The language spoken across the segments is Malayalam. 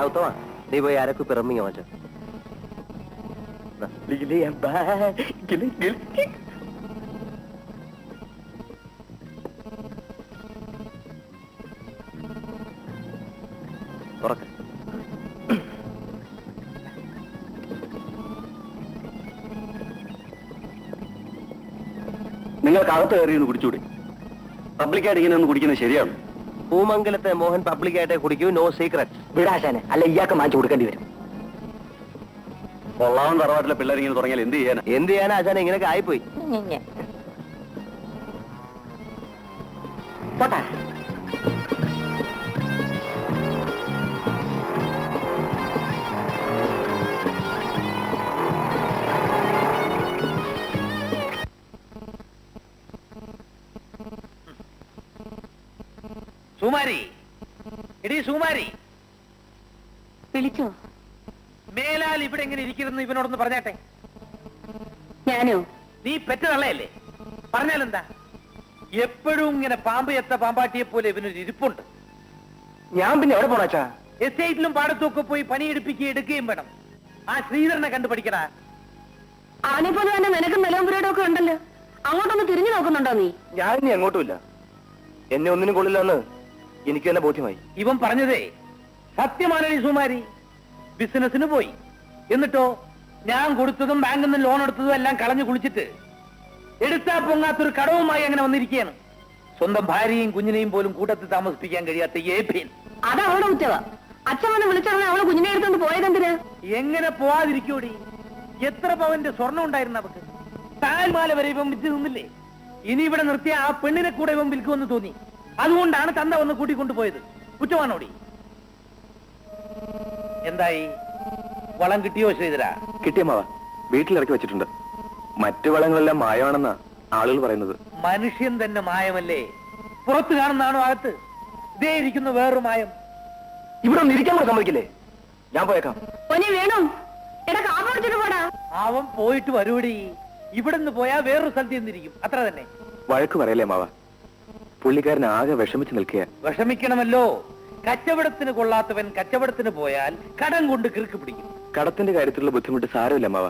ഉത്തമ നീ പോയി ആരൊക്കെ പിറമ്മിങ്ങ മാറ്റ തുറക്ക. നിങ്ങൾക്ക് അകത്ത് കയറി ഒന്ന് കുടിച്ചൂടെ? പബ്ലിക്കായിട്ട് ഇങ്ങനെ ഒന്ന് കുടിക്കുന്നത് ശരിയാണ്? പൂമംഗലത്തെ മോഹൻ പബ്ലിക്കായിട്ടേ കുടിക്കൂ, നോ സീക്രട്ട്. വിടാശാനെ, അല്ല ഇയാൾക്ക് മാറ്റി കൊടുക്കേണ്ടി വരും. കൊള്ളാവൻ തറവാട്ടിലെ പിള്ളേർ ഇങ്ങനെ തുടങ്ങിയാൽ എന്ത് ചെയ്യാനാ? എന്ത് ചെയ്യാനാ ആശാനെ, ഇങ്ങനെയൊക്കെ ആയിപ്പോയി. പോട്ടെ. സുമാരി, എടീ സുമാരി, വിളിച്ചോ? മേലാൽ ഇവിടെ എങ്ങനെ ഇരിക്കുന്നു ഇവനോടൊന്ന് പറഞ്ഞാട്ടെ. ഞാനോ? നീ പെറ്റ തള്ളയല്ലേ, പറഞ്ഞാലെന്താ? എപ്പോഴും ഇങ്ങനെ പാമ്പ് എത്ത പാമ്പാട്ടിയെ പോലെ ഇവനൊരു ഇരിപ്പുണ്ട്. ഞാൻ പിന്നെ എവിടെ പോണാച്ചാ? എസ്റ്റേറ്റിലും പാടത്തും ഒക്കെ പോയി പണിയെടുപ്പിക്കുകയും എടുക്കുകയും വേണം. ആ ശ്രീധരനെ കണ്ടു പഠിക്കടാ. അവനെ പോലെ തന്നെ നിനക്ക് നിലവും പുരയുടെ ഒക്കെ ഉണ്ടല്ലോ, അങ്ങോട്ടൊന്ന് തിരിഞ്ഞു നോക്കുന്നുണ്ടോ നീ? ഞാൻ ഇനി എങ്ങോട്ടുമില്ല. എന്നെ ഒന്നിനും കൊള്ളില്ലെന്ന് എനിക്ക് തന്നെ ബോധ്യമായി. ഇവൻ പറഞ്ഞതേ സത്യമാണി സുമാരി. ബിസിനസിന് പോയി, എന്നിട്ടോ ഞാൻ കൊടുത്തതും ബാങ്കിൽ നിന്ന് ലോൺ എടുത്തതും എല്ലാം കളഞ്ഞു കുളിച്ചിട്ട് എടുത്താ പൊങ്ങാത്തൊരു കടവുമായി അങ്ങനെ വന്നിരിക്കുകയാണ്. സ്വന്തം ഭാര്യയും കുഞ്ഞിനെയും പോലും കൂട്ടത്തിൽ താമസിപ്പിക്കാൻ കഴിയാത്ത ഏഭ്യൻ. അത് അവളുടെ കുറ്റവാ. അച്ഛൻ വന്ന് വിളിച്ചാൽ അവള് കുഞ്ഞിനെ എടുത്തോണ്ട് പോയതെന്തിനാ? എങ്ങനെ പോവാതിരിക്കോടി? എത്ര പവന്റെ സ്വർണം ഉണ്ടായിരുന്നു അവക്ക്? താൽമാല വരെ ഇവൻ വിറ്റ് നിന്നില്ലേ? ഇനി ഇവിടെ നിർത്തിയ ആ പെണ്ണിനെ കൂടെ ഇവൻ വിൽക്കുമെന്ന് തോന്നി. അതുകൊണ്ടാണ് തന്ത വന്ന് കൂട്ടിക്കൊണ്ടുപോയത്. കുറ്റമാണോടി? എന്തായി, വളം കിട്ടിയോ ശ്രീധര? കിട്ടിയമ്മാവ, വീട്ടിലിറക്കി വെച്ചിട്ടുണ്ട്. മറ്റു വളങ്ങളെല്ലാം മായമാണെന്നാ ആളുകൾ പറയുന്നത്. മനുഷ്യൻ തന്നെ മായമല്ലേ? പുറത്ത് കാണുന്നതാണോ അകത്ത്? ഇതേ ഇരിക്കുന്ന വേറൊരു മായം. ഇവിടെ ഒന്ന് ഇരിക്കാൻ കൂടെ സമ്മതിക്കില്ലേ? ഞാൻ പോയേക്കാം. വേണോ? എടാ കാപ്പടിച്ചിട്ട് പോടാ. അവൻ പോയിട്ട് വരൂടി. ഇവിടുന്ന് പോയാ വേറൊരു സ്ഥലത്ത് ചെന്നിരിക്കും, അത്ര തന്നെ. വഴക്ക് പറയല്ലേ മാവ, പുള്ളിക്കാരൻ ആകെ വിഷമിച്ച് നിൽക്കുക. വിഷമിക്കണമല്ലോ. കച്ചവടത്തിന് കൊള്ളാത്തവൻ കച്ചവടത്തിന് പോയാൽ കടം കൊണ്ട് കിറുക്ക് പിടിക്കും. കടത്തിന്റെ കാര്യത്തിലുള്ള ബുദ്ധിമുട്ട് സാരമില്ല മാവ.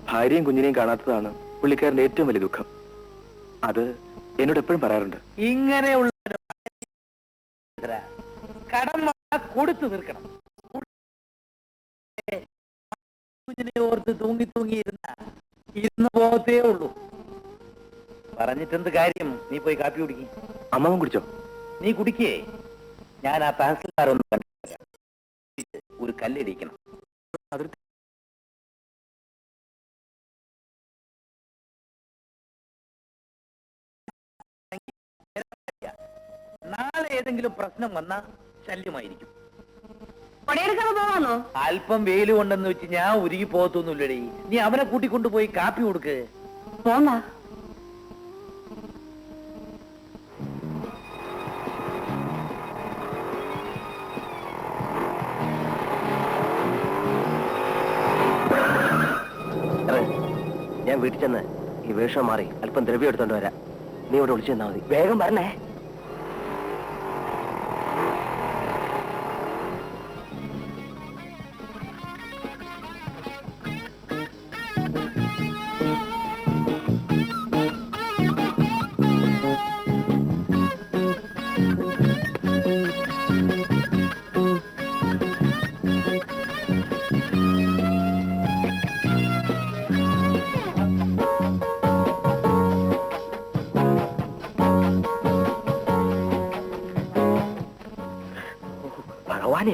ഭാര്യയും കുഞ്ഞിനെയും കാണാത്തതാണ് പുള്ളിക്കാരന്റെ ഏറ്റവും വലിയ ദുഃഖം. അത് എന്നോട് എപ്പോഴും പറയാറുണ്ട്. ഇങ്ങനെയുള്ള കടം കൊടുത്തു തീർക്കണം. കുഞ്ഞിനെ ഓർത്ത് തൂങ്ങി തൂങ്ങി ഇരുന്ന് പോകത്തേ ഉള്ളൂ. പറഞ്ഞിട്ടെന്ത് കാര്യം? നീ പോയി കാപ്പി കുടിക്കും. അമ്മാവൻ കുടിച്ചോ? നീ കുടിക്കേ. ഞാൻ ആ തഹസിൽദാരൊന്ന് കണ്ടില്ല, ഒരു കല്ലിടിക്കണം. നാളെ ഏതെങ്കിലും പ്രശ്നം വന്നാ ശല്യമായിരിക്കും. അല്പം വെയില് കൊണ്ടെന്ന് വെച്ച് ഞാൻ ഉരുകി പോകത്തൊന്നുമില്ലടി. നീ അവനെ കൂട്ടിക്കൊണ്ടുപോയി കാപ്പി കൊടുക്ക്. പോന്നാ. ഞാൻ വീട്ടിൽ ചെന്ന് ഈ വേഷം മാറി അല്പം ദ്രവ്യം എടുത്തോണ്ട് വരാം. നീ ഇവിടെ വിളിച്ചു തന്നാ മതി. വേഗം പറഞ്ഞേ.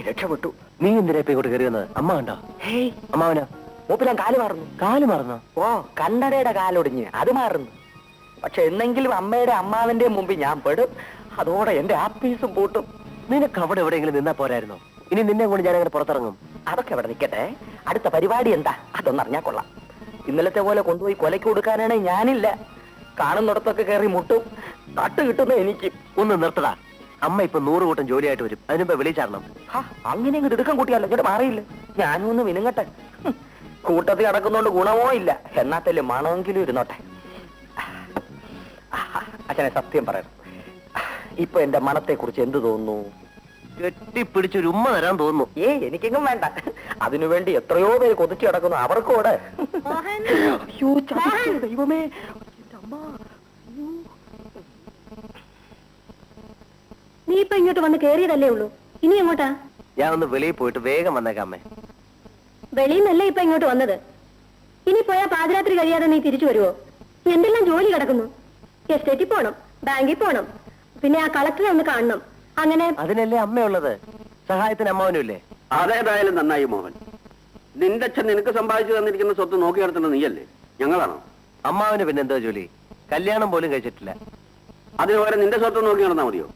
രക്ഷപ്പെട്ടു. നീ എന്തിനാ ഇപ്പൊ ഇങ്ങോട്ട് കയറി വന്നത്? അമ്മ കണ്ടോ? ഹേയ്, അമ്മാവനോ? മൂപ്പിലാൻ കാല് മാറുന്നു. കാല് മറന്നോ? ഓ, കണ്ണടയുടെ കാലൊടിഞ്ഞ് അത് മാറുന്നു. പക്ഷെ എന്നെങ്കിലും അമ്മയുടെ അമ്മാവന്റെ മുമ്പിൽ ഞാൻ പെടും. അതോടെ എന്റെ ആപ്പീസും പൂട്ടും. നിനക്ക് അവിടെ എവിടെയെങ്കിലും നിന്നാ പോരായിരുന്നോ? ഇനി നിന്നെ കൊണ്ട് ഞാൻ അങ്ങനെ പുറത്തിറങ്ങും. അതൊക്കെ അവിടെ നിൽക്കട്ടെ. അടുത്ത പരിപാടി എന്താ അതൊന്നറിഞ്ഞാ കൊള്ളാം. ഇന്നലത്തെ പോലെ കൊണ്ടുപോയി കൊലയ്ക്ക് കൊടുക്കാനാണ് ഞാനില്ല. കാണുന്നിടത്തൊക്കെ കയറി മുട്ടും. തട്ട് കിട്ടുന്ന എനിക്ക്. ഒന്ന് നിർത്തടാ. അമ്മ ഇപ്പൊ 100 കൂട്ടം ജോലിയായിട്ട് വരും. അതിനുമ്പോ വിളിച്ചാരണം. അങ്ങനെ അങ്ങ് തിടുക്കം കൂട്ടിയല്ലോ, ഇങ്ങോട്ട് മാറിയില്ല. ഞാനും ഒന്ന് വിനുങ്ങട്ടെ. കൂട്ടത്തിൽ നടക്കുന്നോണ്ട് ഗുണമോ ഇല്ല. എന്നാത്തല്ലേ മണമെങ്കിലും ഇരുന്നോട്ടെ. അച്ഛനെ സത്യം പറയണം, ഇപ്പൊ എന്റെ മനത്തെ കുറിച്ച് എന്ത് തോന്നുന്നു? കെട്ടിപ്പിടിച്ചൊരു ഉമ്മ തരാൻ തോന്നുന്നു. എനിക്കെങ്ങും വേണ്ട. അതിനുവേണ്ടി എത്രയോ പേര് കൊതിച്ചു കിടക്കുന്നു. അവർക്കോട് ദൈവമേ. നീ ഇപ്പൊ ഇങ്ങോട്ട് വന്ന് കേറിയതല്ലേ ഉള്ളൂ, ഇനി എങ്ങോട്ടാ? ഞാൻ ഒന്ന് വെളിയിൽ പോയിട്ട് വേഗം വന്നേക്കാം അമ്മേ. വെളിയിൽ ഇപ്പൊ ഇങ്ങോട്ട് വന്നത്. ഇനി പോയാ പാതിരാത്രി കഴിയാതെ നീ തിരിച്ചു വരുവോ? എന്തെല്ലാം ജോലി കിടക്കുന്നു. എസ്റ്റേറ്റിൽ പോണം, ബാങ്കിൽ പോണം, പിന്നെ ആ കളക്ടറെ ഒന്ന് കാണണം. അങ്ങനെ അതിനല്ലേ അമ്മയുള്ളത്, സഹായത്തിന് അമ്മാവനും ഇല്ലേ? അതേതായാലും നന്നായി മോഹൻ. നിന്റെ അച്ഛൻ നിനക്ക് സമ്പാദിച്ചു തന്നിരിക്കുന്ന സ്വത്ത് നോക്കി നടത്തുന്നത് നീയല്ലേ, ഞങ്ങളാണോ? അമ്മാവന് പിന്നെ എന്തോ ജോലി? കല്യാണം പോലും കഴിച്ചിട്ടില്ല. അതിന് പകരം നിന്റെ സ്വത്ത് നോക്കി നടന്നാ മതിയോ?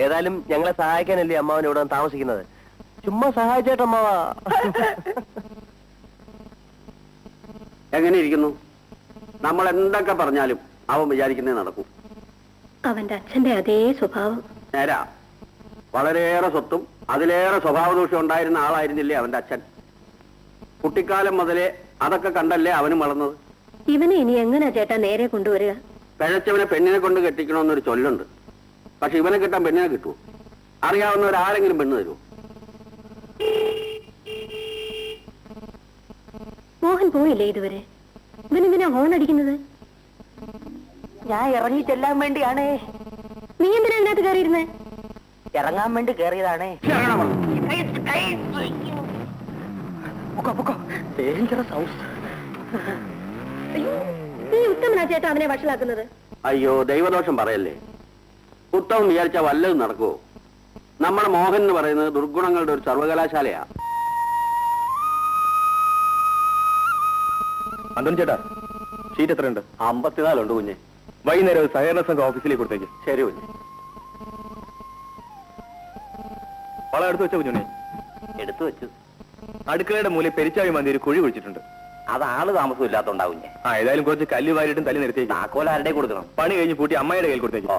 ഏതായാലും ഞങ്ങളെ സഹായിക്കാനല്ലേ അമ്മാവൻ ഇവിടെ വന്ന് താമസിക്കുന്നത്. ചുമ്മാ സഹായിച്ചേട്ടോ അമ്മാവാ. എങ്ങനെ ഇരിക്കുന്നു? നമ്മൾ എന്തൊക്കെ പറഞ്ഞാലും അവൻ വിചാരിക്കുന്നേ നടക്കൂ. അവന്റെ അച്ഛന്റെ അതേ സ്വഭാവം. നേരാ, വളരെയേറെ സ്വത്തും അതിലേറെ സ്വഭാവദോഷം ഉണ്ടായിരുന്ന ആളായിരുന്നില്ലേ അവന്റെ അച്ഛൻ? കുട്ടിക്കാലം മുതലേ അതൊക്കെ കണ്ടല്ലേ അവനും വളർന്നത്. ഇവനെ ഇനി എങ്ങനെയാ ചേട്ടാ നേരെ കൊണ്ടുവരിക? പിഴച്ചവനെ പെണ്ണിനെ കൊണ്ട് കെട്ടിക്കണമെന്നൊരു ചൊല്ലുണ്ട്. പക്ഷെ ഇവനെ കിട്ടാൻ പെണ്ണിനെ കിട്ടുമോ? അറിയാവുന്നവരാരെങ്കിലും പെണ്ണ് തരുമോ? മോഹൻ പോയില്ലേ ഇതുവരെ? ഇവനെന്തിനാ ഹോൺ അടിക്കുന്നത്? ഞാൻ ഇറങ്ങി ചെല്ലാൻ വേണ്ടിയാണേ. നീ എന്തിനാ അതിനകത്ത് കയറിയിരുന്നേ? ഇറങ്ങാൻ വേണ്ടി കയറിയതാണേ. Dangerous house. നീ ഉത്തമനാ ചേട്ടാ അവനെ വഷളാക്കുന്നത്. അയ്യോ, ദൈവദോഷം പറയല്ലേ. ഉത്തമം വിചാരിച്ചാ വല്ലതും നടക്കുവോ? നമ്മുടെ മോഹൻ എന്ന് പറയുന്നത് ദുർഗുണങ്ങളുടെ ഒരു സർവകലാശാലയാ. അന്തോണി ചേട്ടാ, ഷീറ്റ് എത്രയുണ്ട്? 54 ഉണ്ട് കുഞ്ഞെ. വൈകുന്നേരം സഹകരണ സംഘം ഓഫീസിലേക്ക് കൊടുത്തേക്ക്. ശരി കുഞ്ഞെ. വളം എടുത്തു വെച്ച കുഞ്ഞുണ്ണി? എടുത്തു വെച്ചു. അടുക്കളയുടെ മൂലയിൽ പെരിച്ചാഴി മന്തി ഒരു കുഴി കുഴിച്ചിട്ടുണ്ട്. അത് ആള് താമസം ഇല്ലാത്തോണ്ടാവും. ഏതായാലും കുറച്ച് കല്ല് വാരിയിട്ടും തല്ലി നിർത്തിയേക്ക്. താക്കോൽ ആരുടെ കൊടുക്കണം? പണി കഴിഞ്ഞ് പൂട്ടി അമ്മയുടെ കയ്യിൽ കൊടുത്തേക്ക്.